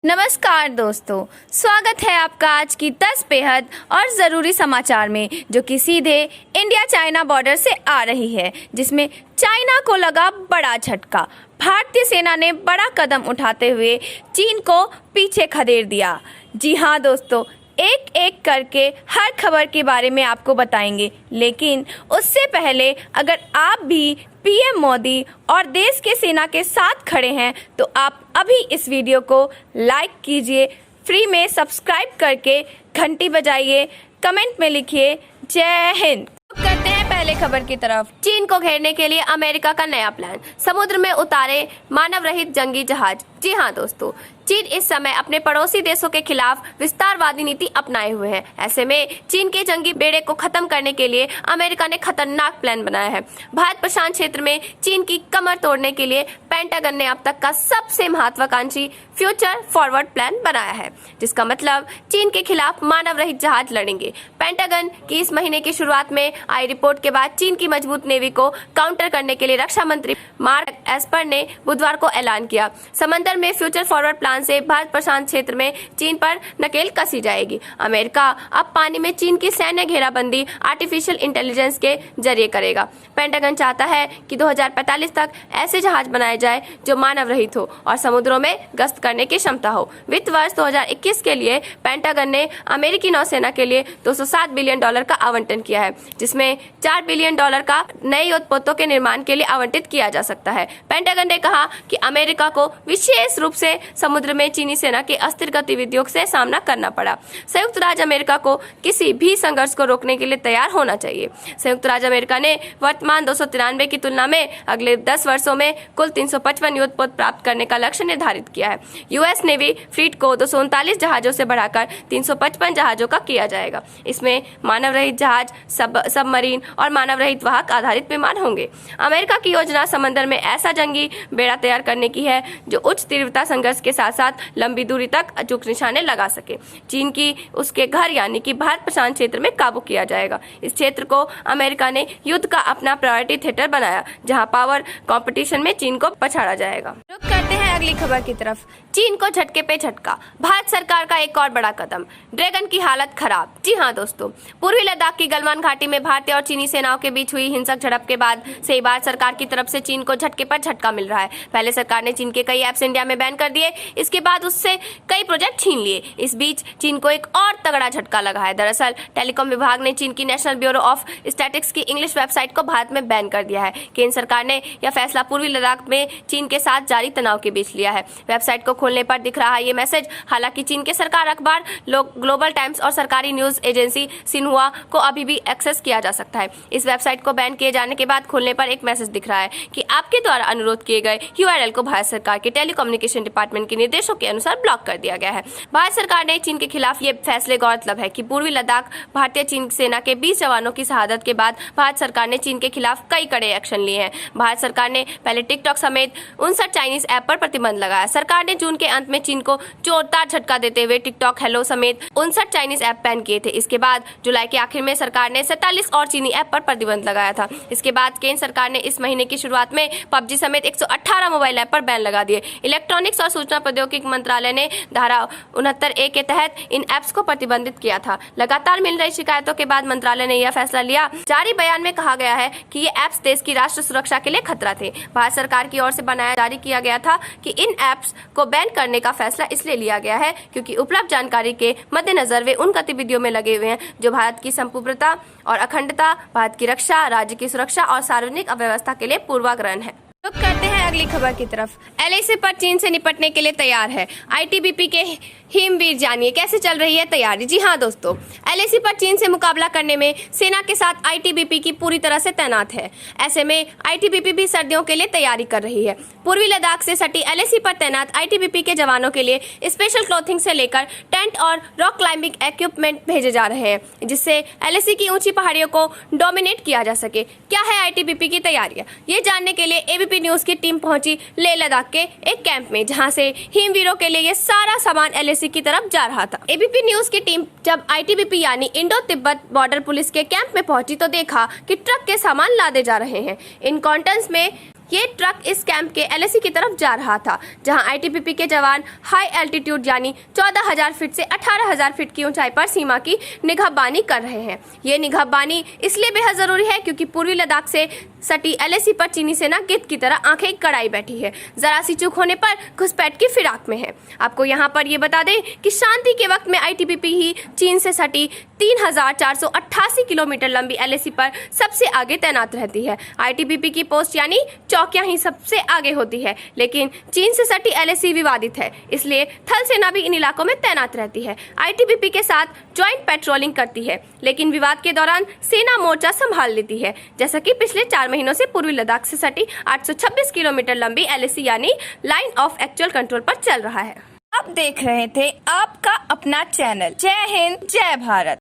नमस्कार दोस्तों, स्वागत है आपका आज की 10 बेहद और ज़रूरी समाचार में, जो कि सीधे इंडिया चाइना बॉर्डर से आ रही है, जिसमें चाइना को लगा बड़ा झटका। भारतीय सेना ने बड़ा कदम उठाते हुए चीन को पीछे खदेड़ दिया। जी हाँ दोस्तों, एक एक करके हर खबर के बारे में आपको बताएंगे, लेकिन उससे पहले अगर आप भी पीएम मोदी और देश के सेना के साथ खड़े हैं तो आप अभी इस वीडियो को लाइक कीजिए, फ्री में सब्सक्राइब करके घंटी बजाइए, कमेंट में लिखिए जय हिंद। करते हैं पहले खबर की तरफ। चीन को घेरने के लिए अमेरिका का नया प्लान, समुद्र में उतारे मानव रहित जंगी जहाज। जी हाँ दोस्तों, चीन इस समय अपने पड़ोसी देशों के खिलाफ विस्तारवादी नीति अपनाए हुए है। ऐसे में चीन के जंगी बेड़े को खत्म करने के लिए अमेरिका ने खतरनाक प्लान बनाया है। भारत प्रशांत क्षेत्र में चीन की कमर तोड़ने के लिए पेंटागन ने अब तक का सबसे महत्वाकांक्षी फ्यूचर फॉरवर्ड प्लान बनाया है, जिसका मतलब चीन के खिलाफ मानव रहित जहाज लड़ेंगे। पेंटागन की इस महीने की शुरुआत में आई रिपोर्ट के बाद चीन की मजबूत नेवी को काउंटर करने के लिए रक्षा मंत्री मार्क एस्पर ने बुधवार को ऐलान किया। समंदर में फ्यूचर फॉरवर्ड प्लान से भारत प्रशांत क्षेत्र में चीन पर नकेल कसी जाएगी। अमेरिका अब पानी में चीन की सैन्य घेराबंदी आर्टिफिशियल इंटेलिजेंस के जरिए करेगा। पेंटागन चाहता है कि 2045 तक ऐसे जहाज बनाए जाए जो मानव रहित हो और समुद्रों में गश्त करने की क्षमता हो। वित्त वर्ष 2021 के लिए पेंटागन ने अमेरिकी नौसेना के लिए $207 बिलियन का आवंटन किया है, जिसमें $4 बिलियन का नए युद्धपोतों के निर्माण के लिए आवंटित किया जा सकता है। पेंटागन ने कहा कि अमेरिका को विशेष रूप से समुद्र में चीनी सेना के अस्थिर गतिविधियों से सामना करना पड़ा। संयुक्त राज्य अमेरिका को किसी भी संघर्ष को रोकने के लिए तैयार होना चाहिए। संयुक्त राज्य अमेरिका ने वर्तमान 293 की तुलना में अगले 10 वर्षों में कुल 355 युद्धपोत प्राप्त करने का लक्ष्य निर्धारित किया है। यूएस नेवी फ्लीट को 239 जहाजों से बढ़ाकर 355 जहाजों का किया जाएगा। इसमें मानव रहित जहाज, सबमरीन और मानव रहित वाहक आधारित विमान होंगे। अमेरिका की योजना समंदर में ऐसा जंगी बेड़ा तैयार करने की है जो उच्च तीव्रता संघर्ष के साथ साथ लंबी दूरी तक अचूक निशाने लगा सके। चीन की उसके घर यानी कि भारत प्रशांत क्षेत्र में काबू किया जाएगा। इस क्षेत्र को अमेरिका ने युद्ध का अपना प्रायोरिटी थिएटर बनाया, जहां पावर कंपटीशन में चीन को पछाड़ा जाएगा। रुक करते हैं अगली खबर की तरफ। चीन को झटके पे झटका, भारत सरकार का एक और बड़ा कदम, ड्रैगन की हालत खराब। जी हाँ दोस्तों, पूर्वी लद्दाख की गलवान घाटी में भारतीय और चीनी सेनाओं के बीच हुई हिंसक झड़प के बाद से भारत सरकार की तरफ से चीन को झटके पर झटका मिल रहा है। पहले सरकार ने चीन के कई ऐप्स इंडिया में बैन कर दिए, इसके बाद उससे कई प्रोजेक्ट छीन लिए। इस बीच चीन को एक और तगड़ा झटका लगा है। दरअसल टेलीकॉम विभाग ने चीन की नेशनल ब्यूरो ऑफ स्टैटिस्टिक्स की इंग्लिश वेबसाइट को भारत में बैन कर दिया है। केंद्र सरकार ने यह फैसला पूर्वी लद्दाख में चीन के साथ जारी तनाव के बीच लिया है। वेबसाइट को खोलने पर दिख रहा है ये मैसेज। हालांकि चीन के सरकार अखबार ग्लोबल टाइम्स और सरकारी न्यूज एजेंसी सिन्हुआ को अभी भी एक्सेस किया जा सकता है। इस वेबसाइट को बैन किए जाने के बाद खोलने पर एक मैसेज दिख रहा है कि आपके द्वारा अनुरोध किए गए यूआरएल को भारत सरकार के टेलीकम्युनिकेशन डिपार्टमेंट के निर्देशों के अनुसार ब्लॉक कर दिया गया है। भारत सरकार ने चीन के खिलाफ ये फैसले गौरतलब है कि पूर्वी लद्दाख भारतीय चीन सेना के 20 जवानों की शहादत के बाद भारत सरकार ने चीन के खिलाफ कई कड़े एक्शन लिए हैं। भारत सरकार ने पहले टिकटॉक समेत 59 चाइनीज ऐप पर प्रतिबंध लगाया। सरकार ने जून के अंत में चीन को जोरदार झटका देते हुए टिकटॉक, हेलो समेत 59 चाइनीज ऐप बैन किए थे। इसके बाद जुलाई के आखिर में सरकार ने 47 और चीनी ऐप पर प्रतिबंध लगाया था। इसके बाद केंद्र सरकार ने इस महीने की शुरुआत में पबजी समेत 118 मोबाइल ऐप पर बैन लगा दिए। इलेक्ट्रॉनिक्स और सूचना प्रौद्योगिकी मंत्रालय ने धारा 69A के तहत इन ऐप्स को प्रतिबंधित किया था। लगातार मिल रही शिकायतों के बाद मंत्रालय ने यह फैसला लिया। जारी बयान में कहा गया है कि ये ऐप्स देश की राष्ट्र सुरक्षा के लिए खतरा थे। भारत सरकार की ओर से बनाया जारी किया गया था कि इन ऐप्स को बैन करने का फैसला इसलिए लिया गया है क्योंकि उपलब्ध जानकारी के मद्देनजर वे उन गतिविधियों में लगे हुए हैं जो भारत की संप्रभुता और अखंडता, भारत की रक्षा, राज्य की सुरक्षा और सार्वजनिक अव्यवस्था के लिए पूर्वाग्रह है। रुक करते हैं अगली खबर की तरफ। एलएसी पर चीन से निपटने के लिए तैयार है आईटीबीपी के हिमवीर, जानिए कैसे चल रही है तैयारी। जी हाँ दोस्तों, एलएसी पर चीन से मुकाबला करने में सेना के साथ आईटीबीपी की पूरी तरह से तैनात है। ऐसे में आईटीबीपी भी सर्दियों के लिए तैयारी कर रही है। पूर्वी लद्दाख से सटी एलएसी पर तैनात आईटीबीपी के जवानों के लिए स्पेशल क्लोथिंग से लेकर टेंट और रॉक क्लाइंबिंग इक्विपमेंट भेजे जा रहे हैं, जिससे एलएसी की ऊंची पहाड़ियों को डोमिनेट किया जा सके। क्या है आईटीबीपी की तैयारियां, ये जानने के लिए एबीपी न्यूज की टीम पहुंची लेह लद्दाख के एक कैंप में, जहां से हिमवीरों के लिए ये सारा सामान एलएसी की तरफ जा रहा था। एबीपी न्यूज की टीम जब आईटीबीपी यानी इंडो तिब्बत बॉर्डर पुलिस के कैंप में पहुंची तो देखा कि ट्रक के सामान लादे जा रहे हैं। इन कॉन्टेनर्स में ये ट्रक इस कैंप के एलएसी की तरफ जा रहा था, जहां आईटीबीपी के जवान हाई एल्टीट्यूड यानी 14,000 फीट से 18,000 फीट की ऊंचाई पर सीमा की निगहबानी कर रहे हैं। ये निगहबानी इसलिए बेहद जरूरी है क्योंकि पूर्वी लद्दाख से सटी एलएसी पर चीनी सेना गिद्ध की तरह आंखें कड़ाई बैठी है, जरा सी चूक होने पर घुसपैठ की फिराक में है। आपको यहाँ पर ये बता दें कि शांति के वक्त में आईटीबीपी ही चीन से सटी 3,488 किलोमीटर लंबी एलएसी पर सबसे आगे तैनात रहती है। आईटीबीपी की पोस्ट यानी चौकियां ही सबसे आगे होती है, लेकिन चीन से सटी एलएसी विवादित है, इसलिए थल सेना भी इन इलाकों में तैनात रहती है। आईटीबीपी के साथ ज्वाइंट पेट्रोलिंग करती है, लेकिन विवाद के दौरान सेना मोर्चा संभाल लेती है, जैसा कि पिछले 4 महीनों से पूर्वी लद्दाख से सटी 826 किलोमीटर लंबी एलएसी यानी लाइन ऑफ एक्चुअल कंट्रोल पर चल रहा है। आप देख रहे थे आपका अपना चैनल। जय हिंद, जय भारत।